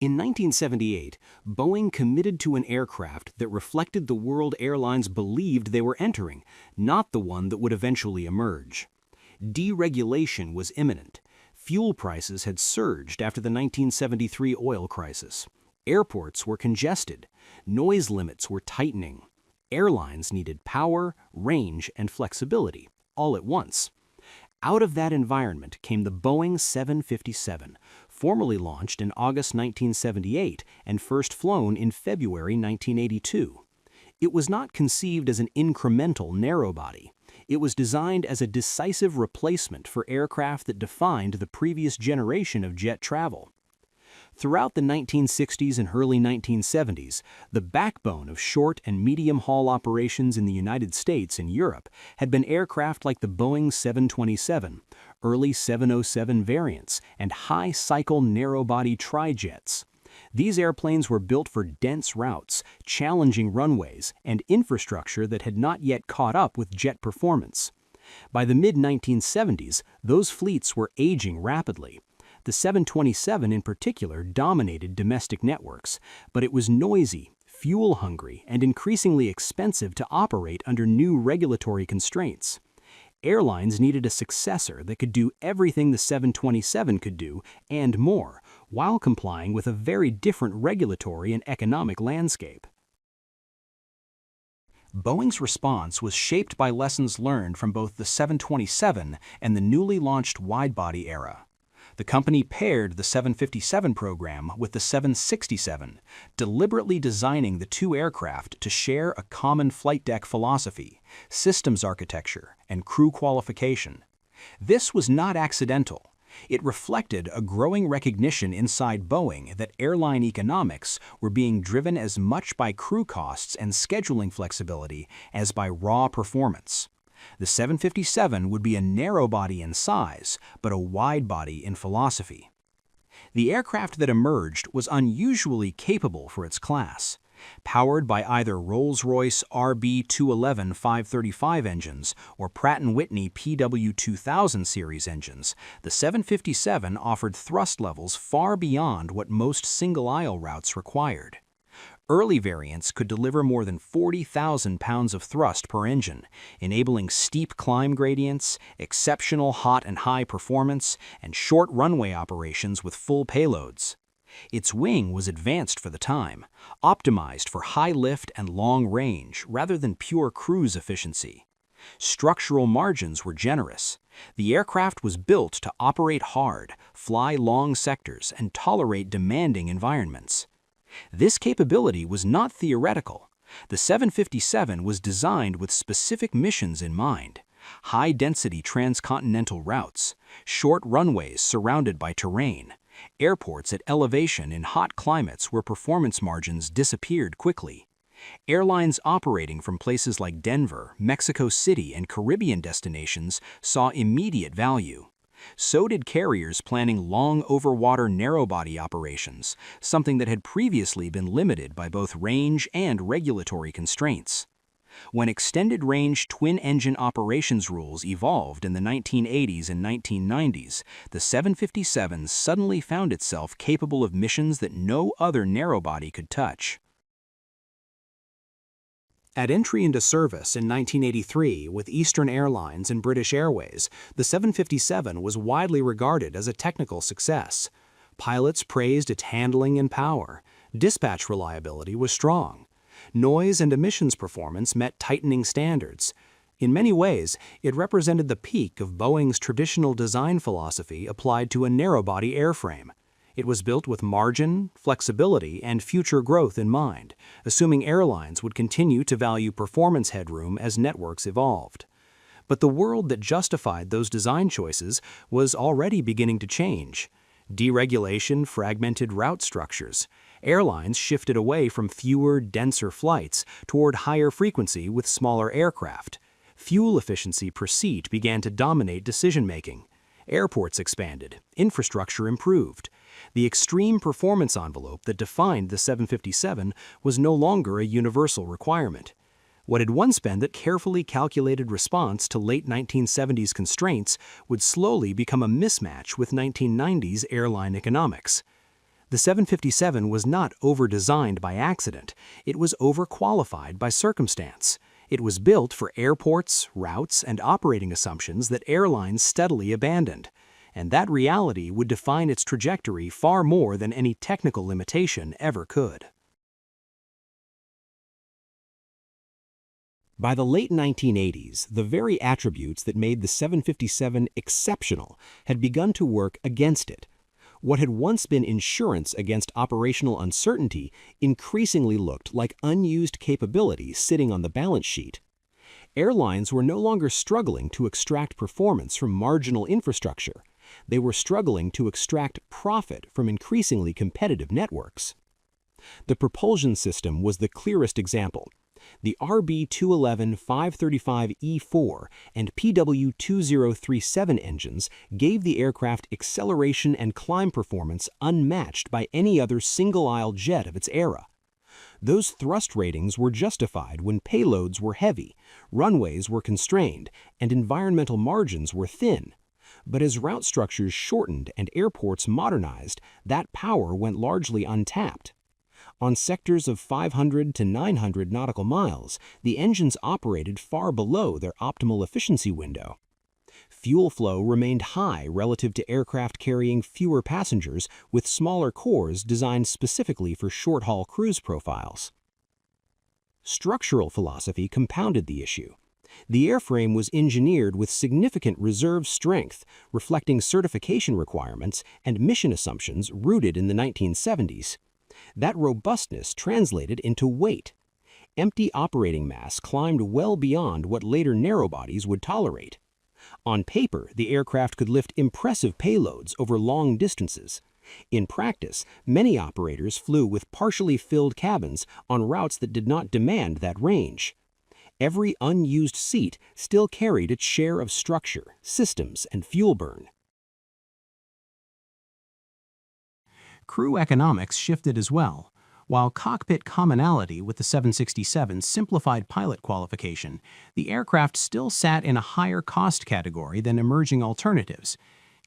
In 1978, Boeing committed to an aircraft that reflected the world airlines believed they were entering, not the one that would eventually emerge. Deregulation was imminent. Fuel prices had surged after the 1973 oil crisis. Airports were congested. Noise limits were tightening. Airlines needed power, range, and flexibility, all at once. Out of that environment came the Boeing 757, formally launched in August 1978 and first flown in February 1982. It was not conceived as an incremental narrowbody. It was designed as a decisive replacement for aircraft that defined the previous generation of jet travel. Throughout the 1960s and early 1970s, the backbone of short and medium-haul operations in the United States and Europe had been aircraft like the Boeing 727, early 707 variants, and high-cycle narrow-body tri-jets. These airplanes were built for dense routes, challenging runways, and infrastructure that had not yet caught up with jet performance. By the mid-1970s, those fleets were aging rapidly. The 727 in particular dominated domestic networks, but it was noisy, fuel-hungry, and increasingly expensive to operate under new regulatory constraints. Airlines needed a successor that could do everything the 727 could do and more, while complying with a very different regulatory and economic landscape. Boeing's response was shaped by lessons learned from both the 727 and the newly launched wide-body era. The company paired the 757 program with the 767, deliberately designing the two aircraft to share a common flight deck philosophy, systems architecture, and crew qualification. This was not accidental. It reflected a growing recognition inside Boeing that airline economics were being driven as much by crew costs and scheduling flexibility as by raw performance. The 757 would be a narrow body in size, but a wide body in philosophy. The aircraft that emerged was unusually capable for its class. Powered by either Rolls-Royce RB211-535 engines or Pratt & Whitney PW2000 series engines, the 757 offered thrust levels far beyond what most single-aisle routes required. Early variants could deliver more than 40,000 pounds of thrust per engine, enabling steep climb gradients, exceptional hot and high performance, and short runway operations with full payloads. Its wing was advanced for the time, optimized for high lift and long range rather than pure cruise efficiency. Structural margins were generous. The aircraft was built to operate hard, fly long sectors, and tolerate demanding environments. This capability was not theoretical. The 757 was designed with specific missions in mind: high-density transcontinental routes, short runways surrounded by terrain, airports at elevation in hot climates where performance margins disappeared quickly. Airlines operating from places like Denver, Mexico City, and Caribbean destinations saw immediate value. So did carriers planning long overwater narrow-body operations, something that had previously been limited by both range and regulatory constraints. When extended-range twin-engine operations rules evolved in the 1980s and 1990s, the 757 suddenly found itself capable of missions that no other narrow-body could touch. At entry into service in 1983 with Eastern Airlines and British Airways, the 757 was widely regarded as a technical success. Pilots praised its handling and power. Dispatch reliability was strong. Noise and emissions performance met tightening standards. In many ways, it represented the peak of Boeing's traditional design philosophy applied to a narrow-body airframe. It was built with margin, flexibility, and future growth in mind, assuming airlines would continue to value performance headroom as networks evolved. But the world that justified those design choices was already beginning to change. Deregulation fragmented route structures. Airlines shifted away from fewer, denser flights toward higher frequency with smaller aircraft. Fuel efficiency per seat began to dominate decision-making. Airports expanded, infrastructure improved. The extreme performance envelope that defined the 757 was no longer a universal requirement. What had once been that carefully calculated response to late 1970s constraints would slowly become a mismatch with 1990s airline economics. The 757 was not over-designed by accident, it was over-qualified by circumstance. It was built for airports, routes, and operating assumptions that airlines steadily abandoned. And that reality would define its trajectory far more than any technical limitation ever could. By the late 1980s, the very attributes that made the 757 exceptional had begun to work against it. What had once been insurance against operational uncertainty increasingly looked like unused capability sitting on the balance sheet. Airlines were no longer struggling to extract performance from marginal infrastructure. They were struggling to extract profit from increasingly competitive networks. The propulsion system was the clearest example. The RB211-535E4 and PW2037 engines gave the aircraft acceleration and climb performance unmatched by any other single-aisle jet of its era. Those thrust ratings were justified when payloads were heavy, runways were constrained, and environmental margins were thin. But as route structures shortened and airports modernized, that power went largely untapped. On sectors of 500 to 900 nautical miles, the engines operated far below their optimal efficiency window. Fuel flow remained high relative to aircraft carrying fewer passengers with smaller cores designed specifically for short-haul cruise profiles. Structural philosophy compounded the issue. The airframe was engineered with significant reserve strength, reflecting certification requirements and mission assumptions rooted in the 1970s. That robustness translated into weight. Empty operating mass climbed well beyond what later narrowbodies would tolerate. On paper, the aircraft could lift impressive payloads over long distances. In practice, many operators flew with partially filled cabins on routes that did not demand that range. Every unused seat still carried its share of structure, systems, and fuel burn. Crew economics shifted as well. While cockpit commonality with the 767 simplified pilot qualification, the aircraft still sat in a higher cost category than emerging alternatives.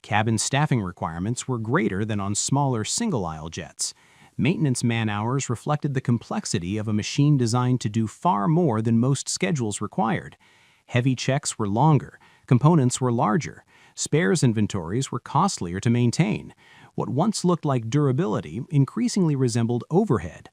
Cabin staffing requirements were greater than on smaller single-aisle jets. Maintenance man-hours reflected the complexity of a machine designed to do far more than most schedules required. Heavy checks were longer, components were larger, spares inventories were costlier to maintain. What once looked like durability increasingly resembled overhead.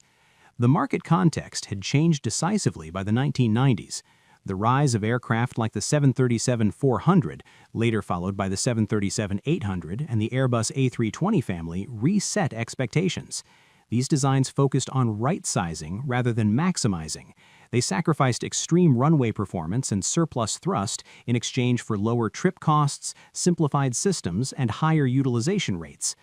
The market context had changed decisively by the 1990s. The rise of aircraft like the 737-400, later followed by the 737-800 and the Airbus A320 family, reset expectations. These designs focused on right-sizing rather than maximizing. They sacrificed extreme runway performance and surplus thrust in exchange for lower trip costs, simplified systems, and higher utilization rates.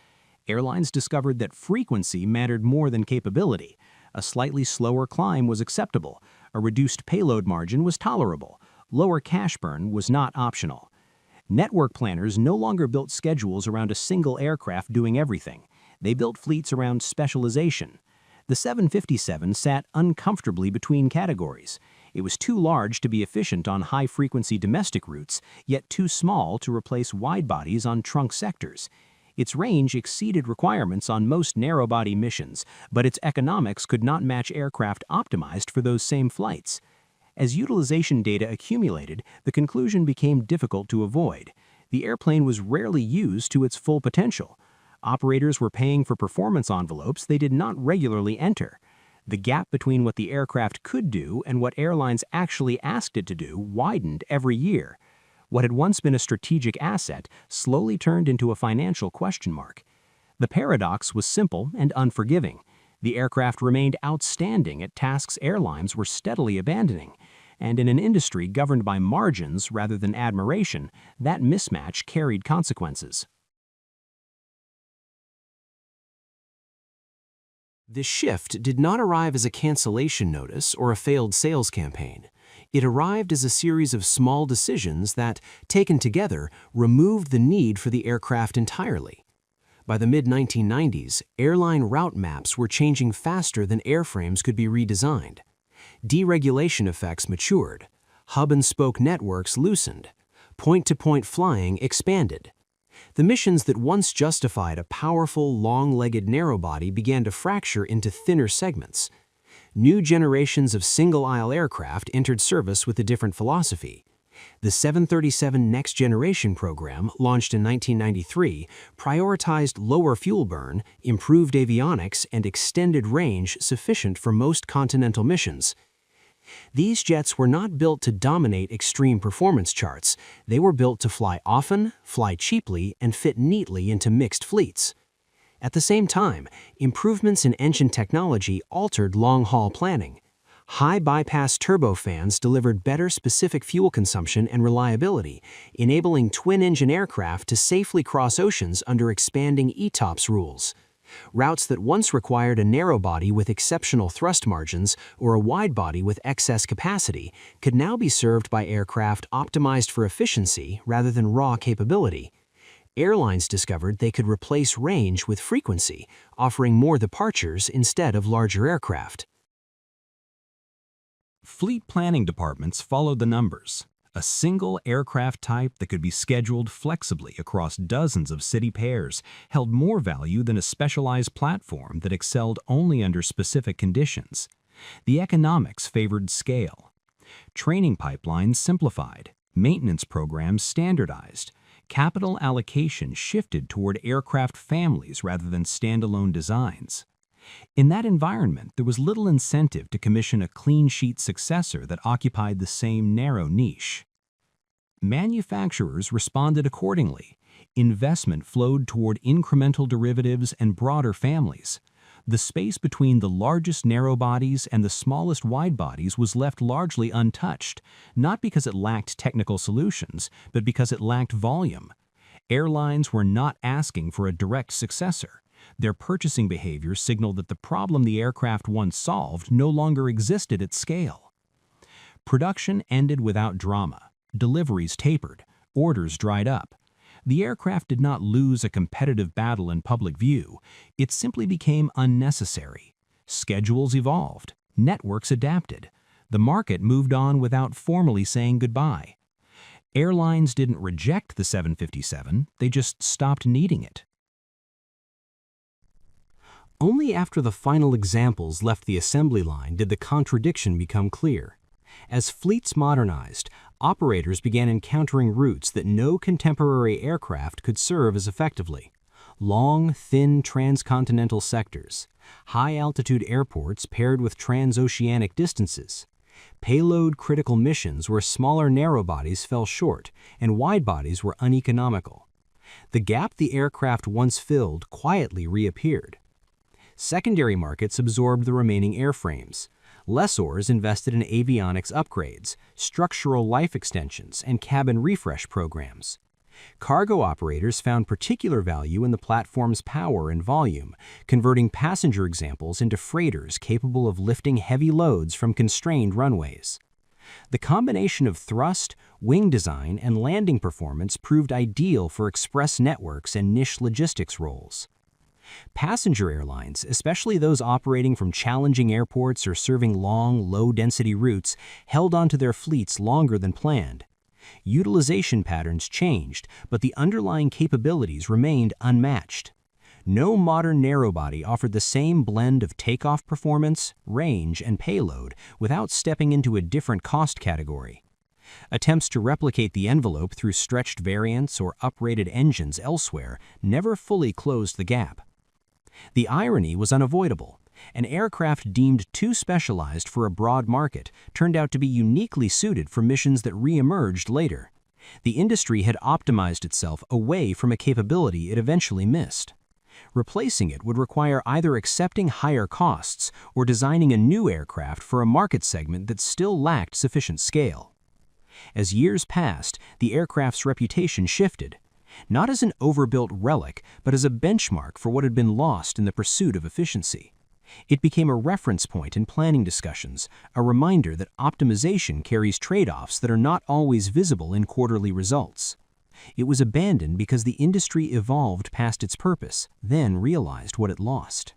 Airlines discovered that frequency mattered more than capability. A slightly slower climb was acceptable. A reduced payload margin was tolerable. Lower cash burn was not optional. Network planners no longer built schedules around a single aircraft doing everything. They built fleets around specialization. The 757 sat uncomfortably between categories. It was too large to be efficient on high-frequency domestic routes, yet too small to replace wide-bodies on trunk sectors. Its range exceeded requirements on most narrow-body missions, but its economics could not match aircraft optimized for those same flights. As utilization data accumulated, the conclusion became difficult to avoid. The airplane was rarely used to its full potential. Operators were paying for performance envelopes they did not regularly enter. The gap between what the aircraft could do and what airlines actually asked it to do widened every year. What had once been a strategic asset slowly turned into a financial question mark. The paradox was simple and unforgiving. The aircraft remained outstanding at tasks airlines were steadily abandoning. And in an industry governed by margins rather than admiration, that mismatch carried consequences. This shift did not arrive as a cancellation notice or a failed sales campaign. It arrived as a series of small decisions that, taken together, removed the need for the aircraft entirely. By the mid-1990s, airline route maps were changing faster than airframes could be redesigned. Deregulation effects matured. Hub-and-spoke networks loosened. Point-to-point flying expanded. The missions that once justified a powerful, long-legged narrow-body began to fracture into thinner segments. New generations of single-aisle aircraft entered service with a different philosophy. The 737 Next Generation program, launched in 1993, prioritized lower fuel burn, improved avionics, and extended range sufficient for most continental missions. These jets were not built to dominate extreme performance charts. They were built to fly often, fly cheaply, and fit neatly into mixed fleets. At the same time, improvements in engine technology altered long-haul planning. High bypass turbofans delivered better specific fuel consumption and reliability, enabling twin-engine aircraft to safely cross oceans under expanding ETOPS rules. Routes that once required a narrow body with exceptional thrust margins or a wide body with excess capacity could now be served by aircraft optimized for efficiency rather than raw capability. Airlines discovered they could replace range with frequency, offering more departures instead of larger aircraft. Fleet planning departments followed the numbers. A single aircraft type that could be scheduled flexibly across dozens of city pairs held more value than a specialized platform that excelled only under specific conditions. The economics favored scale. Training pipelines simplified, maintenance programs standardized, capital allocation shifted toward aircraft families rather than standalone designs. In that environment, there was little incentive to commission a clean-sheet successor that occupied the same narrow niche. Manufacturers responded accordingly. Investment flowed toward incremental derivatives and broader families. The space between the largest narrow bodies and the smallest wide bodies was left largely untouched, not because it lacked technical solutions, but because it lacked volume. Airlines were not asking for a direct successor. Their purchasing behavior signaled that the problem the aircraft once solved no longer existed at scale. Production ended without drama. Deliveries tapered. Orders dried up. The aircraft did not lose a competitive battle in public view. It simply became unnecessary. Schedules evolved. Networks adapted. The market moved on without formally saying goodbye. Airlines didn't reject the 757, they just stopped needing it. Only after the final examples left the assembly line did the contradiction become clear. As fleets modernized, operators began encountering routes that no contemporary aircraft could serve as effectively. Long, thin transcontinental sectors, high-altitude airports paired with transoceanic distances, payload-critical missions where smaller narrow-bodies fell short and wide-bodies were uneconomical. The gap the aircraft once filled quietly reappeared. Secondary markets absorbed the remaining airframes. Lessors invested in avionics upgrades, structural life extensions, and cabin refresh programs. Cargo operators found particular value in the platform's power and volume, converting passenger examples into freighters capable of lifting heavy loads from constrained runways. The combination of thrust, wing design, and landing performance proved ideal for express networks and niche logistics roles. Passenger airlines, especially those operating from challenging airports or serving long, low-density routes, held onto their fleets longer than planned. Utilization patterns changed, but the underlying capabilities remained unmatched. No modern narrowbody offered the same blend of takeoff performance, range, and payload without stepping into a different cost category. Attempts to replicate the envelope through stretched variants or uprated engines elsewhere never fully closed the gap. The irony was unavoidable. An aircraft deemed too specialized for a broad market turned out to be uniquely suited for missions that re-emerged later. The industry had optimized itself away from a capability it eventually missed. Replacing it would require either accepting higher costs or designing a new aircraft for a market segment that still lacked sufficient scale. As years passed, the aircraft's reputation shifted. Not as an overbuilt relic, but as a benchmark for what had been lost in the pursuit of efficiency. It became a reference point in planning discussions, a reminder that optimization carries trade-offs that are not always visible in quarterly results. It was abandoned because the industry evolved past its purpose, then realized what it lost.